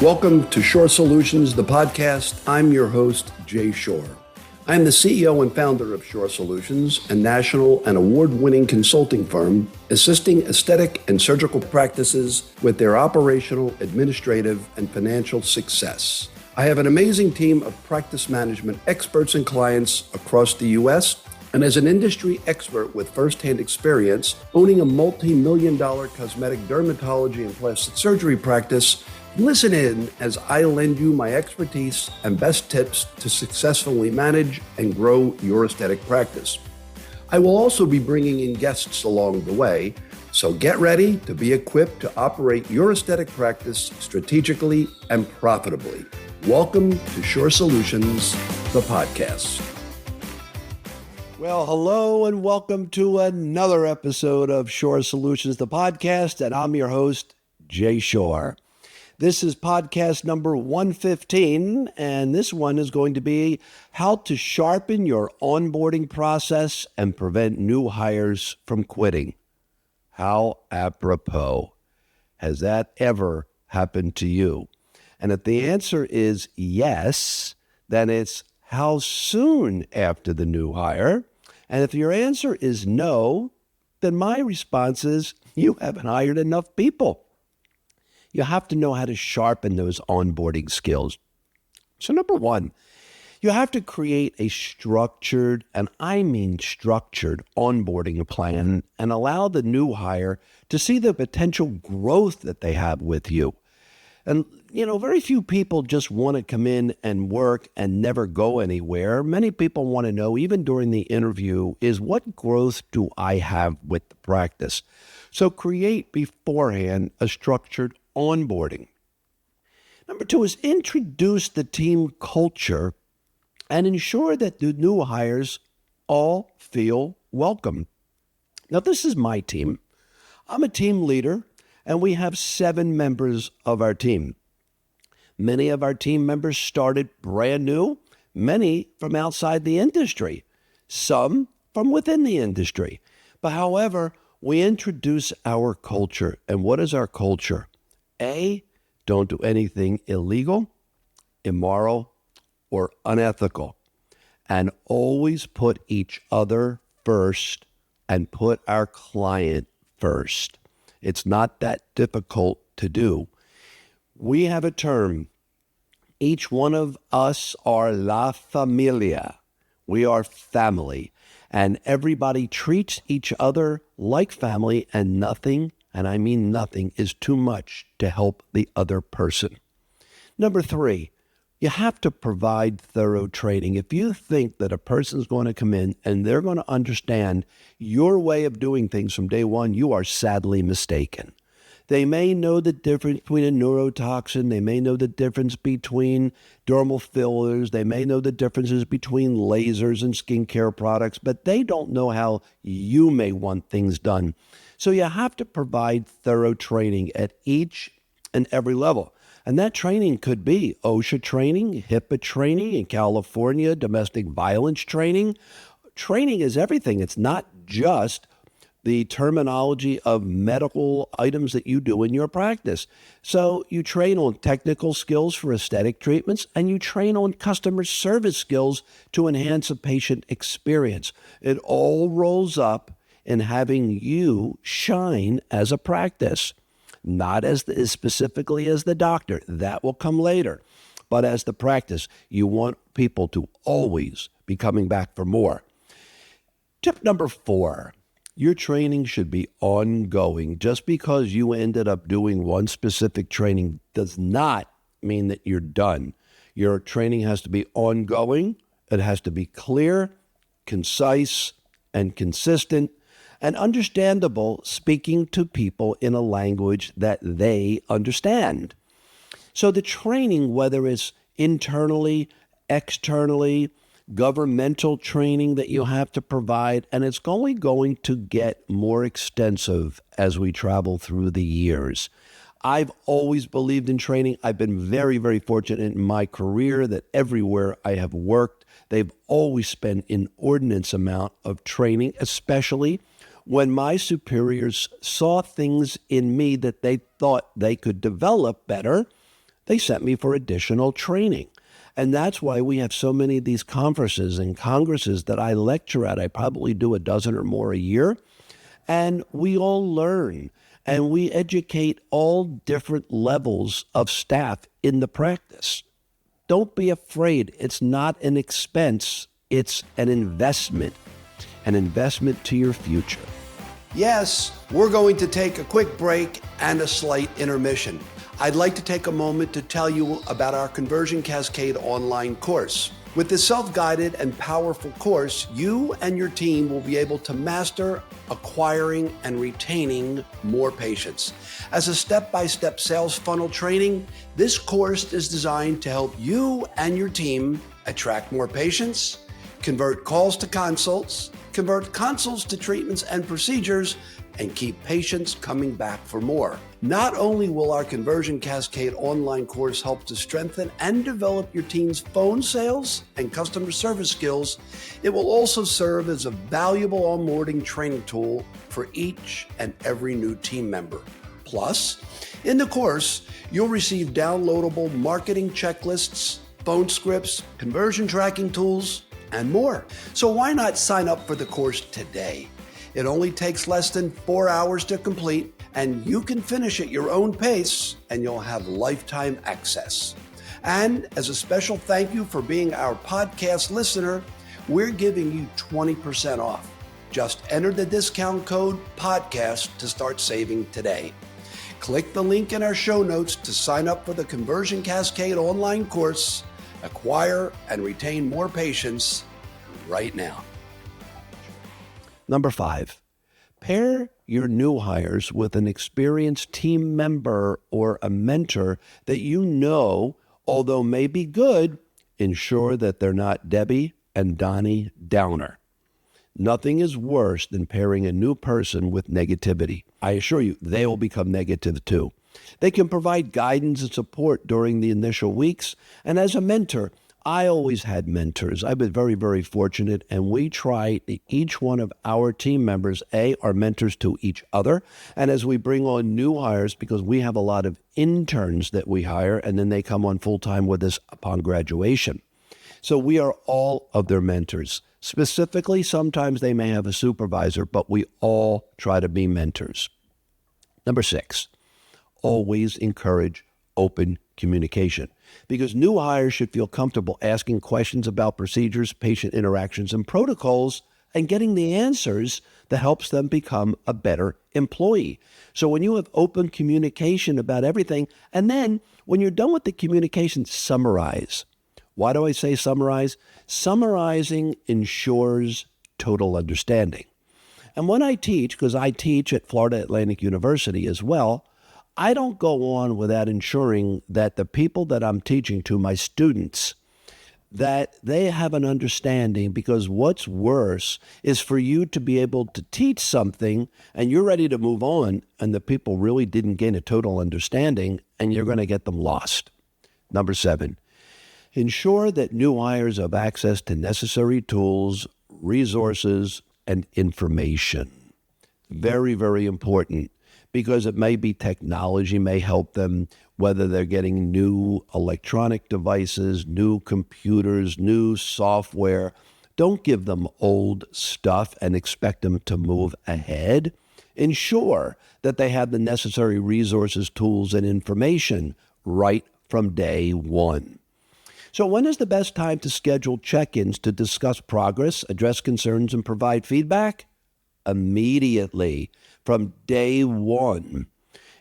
Welcome to Shorr Solutions, the podcast. I'm your host, Jay Shorr. I'm the CEO and founder of Shorr Solutions, a national and award-winning consulting firm assisting aesthetic and surgical practices with their operational, administrative, and financial success. I have an amazing team of practice management experts and clients across the U.S., and as an industry expert with firsthand experience owning a multi-million-dollar cosmetic dermatology and plastic surgery practice, listen in as I lend you my expertise and best tips to successfully manage and grow your aesthetic practice. I will also be bringing in guests along the way, so get ready to be equipped to operate your aesthetic practice strategically and profitably. Welcome to Shorr Solutions, the podcast. Well, hello and welcome to another episode of Shorr Solutions, the podcast, and I'm your host, Jay Shorr. This is podcast number 115, and this one is going to be how to sharpen your onboarding process and prevent new hires from quitting. How apropos. Has that ever happened to you? And if the answer is yes, then it's how soon after the new hire? And if your answer is no, then my response is you haven't hired enough people. You have to know how to sharpen those onboarding skills. So number one, you have to create a structured, and I mean structured, onboarding plan and allow the new hire to see the potential growth that they have with you. And, very few people just want to come in and work and never go anywhere. Many people want to know, even during the interview, is what growth do I have with the practice? So create beforehand a structured onboarding. Number two is introduce the team culture and ensure that the new hires all feel welcome. Now, this is my team. I'm a team leader, and we have 7 members of our team. Many of our team members started brand new, many from outside the industry, some from within the industry. But however, we introduce our culture. And what is our culture? A, don't do anything illegal, immoral, or unethical. And always put each other first and put our client first. It's not that difficult to do. We have a term. Each one of us are la familia. We are family. And everybody treats each other like family, and nothing, and I mean nothing, is too much to help the other person. Number 3, you have to provide thorough training. If you think that a person's going to come in and they're going to understand your way of doing things from day one, you are sadly mistaken. They may know the difference between a neurotoxin. They may know the difference between dermal fillers. They may know the differences between lasers and skincare products, but they don't know how you may want things done. So you have to provide thorough training at each and every level. And that training could be OSHA training, HIPAA training in California, domestic violence training. Training is everything. It's not just the terminology of medical items that you do in your practice. So you train on technical skills for aesthetic treatments, and you train on customer service skills to enhance a patient experience. It all rolls up in having you shine as a practice, not as specifically as the doctor. That will come later. But as the practice, you want people to always be coming back for more. Tip number 4. Your training should be ongoing. Just because you ended up doing one specific training does not mean that you're done. Your training has to be ongoing. It has to be clear, concise, and consistent, and understandable, speaking to people in a language that they understand. So the training, whether it's internally, externally, governmental training that you have to provide, and it's only going to get more extensive as we travel through the years. I've always believed in training. I've been very, very fortunate in my career that everywhere I have worked, they've always spent an inordinate amount of training, especially when my superiors saw things in me that they thought they could develop better. they sent me for additional training. And that's why we have so many of these conferences and congresses that I lecture at. I probably do a dozen or more a year. And we all learn and we educate all different levels of staff in the practice. Don't be afraid. It's not an expense. It's an investment to your future. Yes, we're going to take a quick break and a slight intermission. I'd like to take a moment to tell you about our Conversion Cascade online course. With this self-guided and powerful course, you and your team will be able to master acquiring and retaining more patients. As a step-by-step sales funnel training, this course is designed to help you and your team attract more patients, convert calls to consults, convert consults to treatments and procedures, and keep patients coming back for more. Not only will our Conversion Cascade online course help to strengthen and develop your team's phone sales and customer service skills, it will also serve as a valuable onboarding training tool for each and every new team member. Plus, in the course, you'll receive downloadable marketing checklists, phone scripts, conversion tracking tools, and more. So why not sign up for the course today? It only takes less than 4 hours to complete, and you can finish at your own pace, and you'll have lifetime access. And as a special thank you for being our podcast listener, we're giving you 20% off. Just enter the discount code PODCAST to start saving today. Click the link in our show notes to sign up for the Conversion Cascade online course. Acquire and retain more patients right now. Number 5, pair your new hires with an experienced team member or a mentor that you know, although may be good, ensure that they're not Debbie and Donnie Downer. Nothing is worse than pairing a new person with negativity. I assure you, they will become negative too. They can provide guidance and support during the initial weeks, and as a mentor, I always had mentors. I've been very, very fortunate, and we try each one of our team members, are mentors to each other. And as we bring on new hires, because we have a lot of interns that we hire, and then they come on full-time with us upon graduation. So we are all of their mentors. Specifically, sometimes they may have a supervisor, but we all try to be mentors. Number 6, always encourage open communication, because new hires should feel comfortable asking questions about procedures, patient interactions, and protocols, and getting the answers that helps them become a better employee. So when you have open communication about everything, and then when you're done with the communication, summarize. Why do I say summarize? Summarizing ensures total understanding. And when I teach, because I teach at Florida Atlantic University as well, I don't go on without ensuring that the people that I'm teaching to, my students, that they have an understanding, because what's worse is for you to be able to teach something and you're ready to move on and the people really didn't gain a total understanding and you're going to get them lost. Number 7, ensure that new hires have access to necessary tools, resources, and information. Very, very important. Because it may be technology may help them, whether they're getting new electronic devices, new computers, new software. Don't give them old stuff and expect them to move ahead. Ensure that they have the necessary resources, tools, and information right from day one. So when is the best time to schedule check-ins to discuss progress, address concerns, and provide feedback? Immediately. From day one,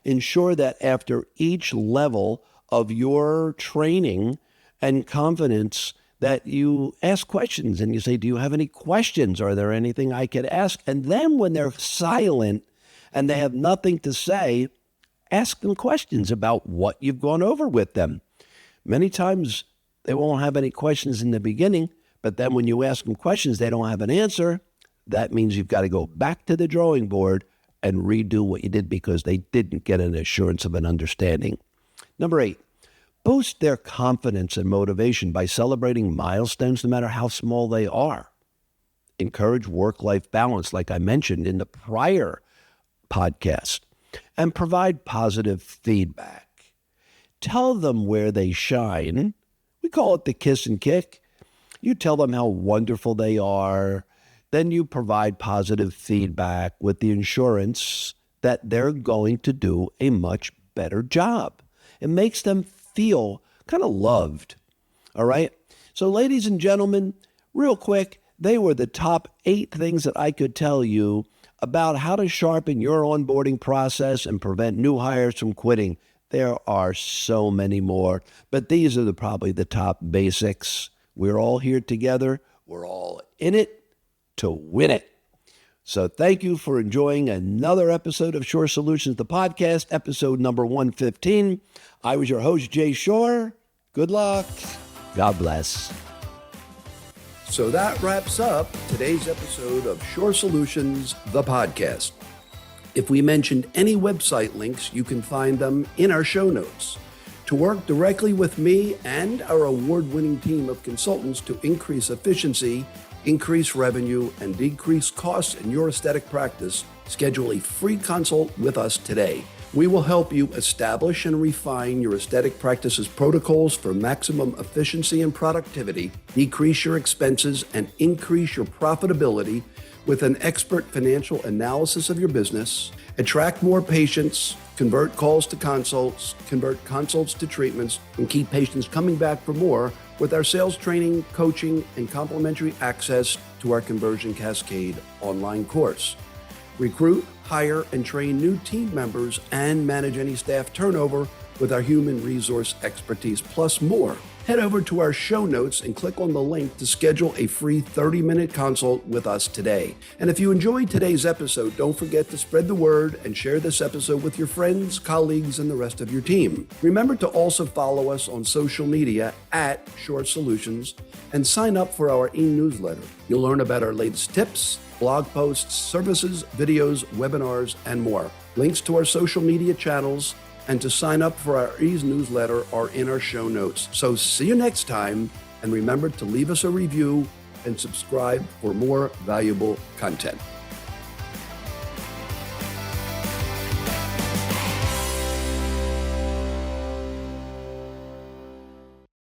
ensure that after each level of your training and confidence that you ask questions and you say, do you have any questions? Are there anything I could ask? And then when they're silent and they have nothing to say, ask them questions about what you've gone over with them. Many times they won't have any questions in the beginning, but then when you ask them questions, they don't have an answer. That means you've got to go back to the drawing board and redo what you did because they didn't get an assurance of an understanding. Number 8, boost their confidence and motivation by celebrating milestones, no matter how small they are. Encourage work-life balance, like I mentioned in the prior podcast, and provide positive feedback. tell them where they shine. We call it the kiss and kick. You tell them how wonderful they are. Then you provide positive feedback with the assurance that they're going to do a much better job. It makes them feel kind of loved. All right? So ladies and gentlemen, real quick, they were the top 8 things that I could tell you about how to sharpen your onboarding process and prevent new hires from quitting. There are so many more, but these are probably the top basics. We're all here together. We're all in it to win it. So thank you for enjoying another episode of Shorr Solutions, the podcast, episode number 115. I was your host, Jay Shorr. Good luck. God bless. So that wraps up today's episode of Shorr Solutions, the podcast. If we mentioned any website links, you can find them in our show notes. To work directly with me and our award-winning team of consultants to increase efficiency, increase revenue, and decrease costs in your aesthetic practice, schedule a free consult with us today. We will help you establish and refine your aesthetic practice's protocols for maximum efficiency and productivity, decrease your expenses, and increase your profitability with an expert financial analysis of your business, attract more patients, convert calls to consults, convert consults to treatments, and keep patients coming back for more with our sales training, coaching, and complimentary access to our Conversion Cascade online course. Recruit, hire, and train new team members and manage any staff turnover with our human resource expertise, plus more. Head over to our show notes and click on the link to schedule a free 30-minute consult with us today. And if you enjoyed today's episode, don't forget to spread the word and share this episode with your friends, colleagues, and the rest of your team. Remember to also follow us on social media at Shorr Solutions and sign up for our e-newsletter. You'll learn about our latest tips, blog posts, services, videos, webinars, and more. Links to our social media channels and to sign up for our e-newsletter are in our show notes. So see you next time, and remember to leave us a review and subscribe for more valuable content.